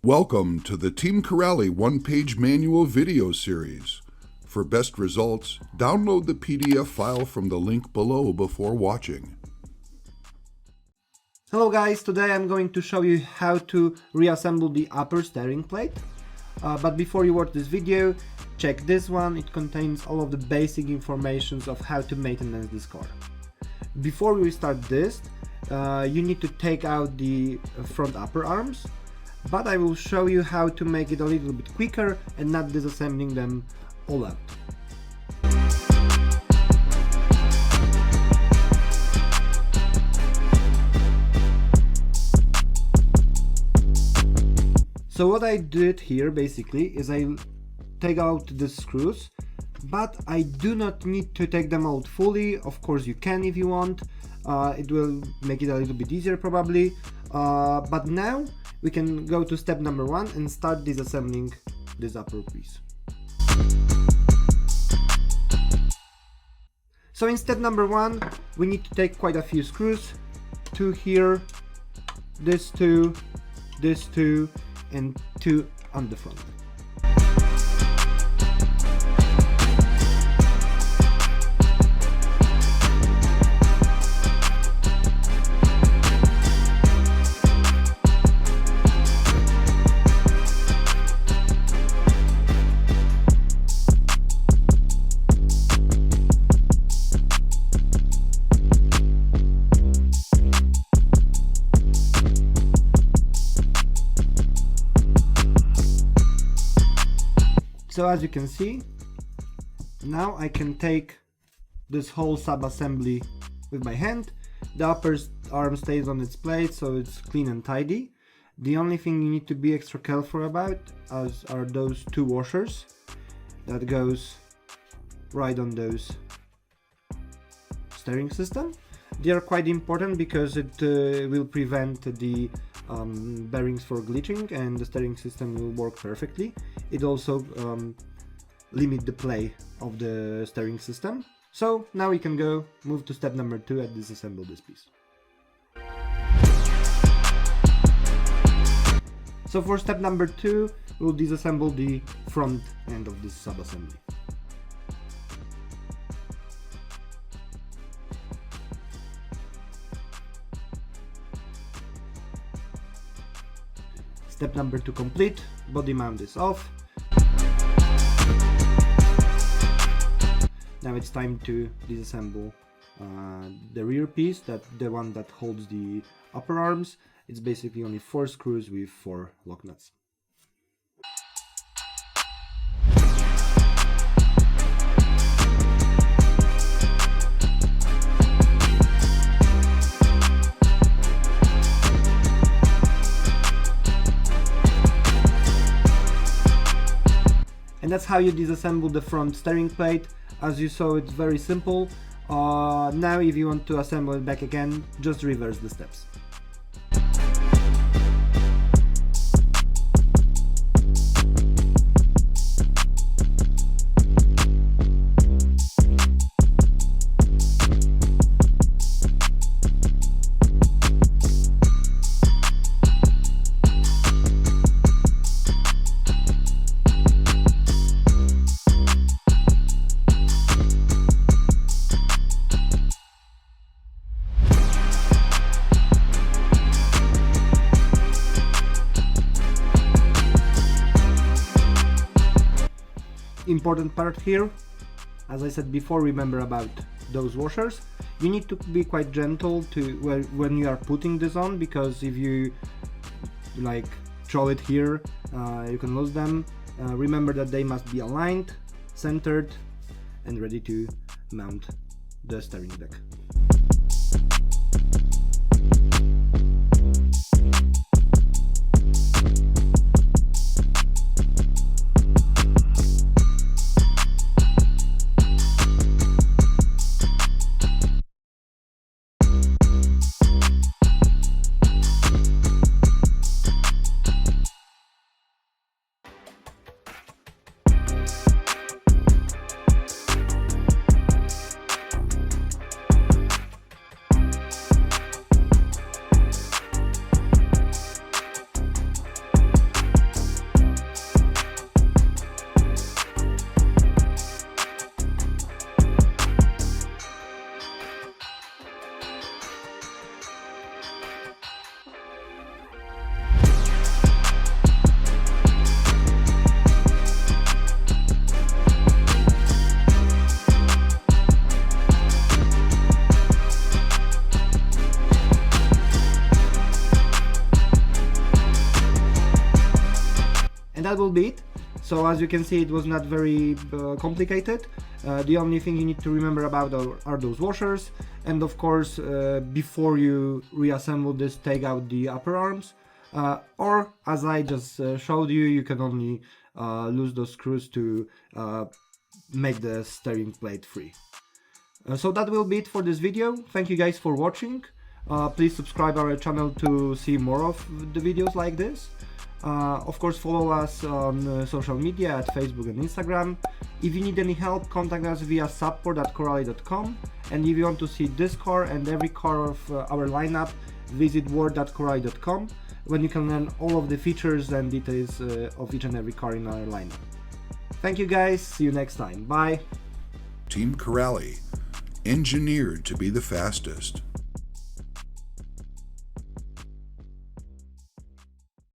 Welcome to the Team Corrali One-Page Manual video series. For best results, download the PDF file from the link below before watching. Hello guys, today I'm going to show you how to reassemble the upper steering plate. But before you watch this video, check this one. It contains all of the basic information of how to maintenance this car. Before we start this, you need to take out the front upper arms. But I will show you how to make it a little bit quicker and not disassembling them all out. So what I did here basically is I take out the screws, but I do not need to take them out fully. Of course you can if you want, it will make it a little bit easier probably, but now we can go to step number 1 and start disassembling this upper piece. So in step number 1, we need to take quite a few screws. 2 here, this 2, and 2 on the front. So as you can see, now I can take this whole sub-assembly with my hand. The upper arm stays on its plate, so it's clean and tidy. The only thing you need to be extra careful about are those 2 washers that goes right on those steering system. They are quite important because it will prevent the bearings for glitching and the steering system will work perfectly. It also limit the play of the steering system. So now we can move to step number 2 and disassemble this piece. So for step number 2, we'll disassemble the front end of this sub-assembly. Step number 2 complete, body mount is off. Now it's time to disassemble the rear piece, the one that holds the upper arms. It's basically only 4 screws with 4 lock nuts. And that's how you disassemble the front steering plate. As you saw, it's very simple. Now if you want to assemble it back again, just reverse the steps. Important part here, as I said before, remember about those washers. You need to be quite gentle when you are putting this on, because if you like throw it here, you can lose them. Remember that they must be aligned, centered, and ready to mount the steering deck. And that will be it. So as you can see, it was not very complicated. The only thing you need to remember about are those washers, and of course before you reassemble this, take out the upper arms, or as I just showed you, you can only lose those screws to make the steering plate free. So that will be it for this video. Thank you guys for watching. Please subscribe our channel to see more of the videos like this. Of course, follow us on social media at Facebook and Instagram. If you need any help, contact us via support@corally.com. And if you want to see this car and every car of our lineup, visit word.corally.com, when you can learn all of the features and details of each and every car in our lineup. Thank you guys, see you next time, bye! Team Corally, engineered to be the fastest.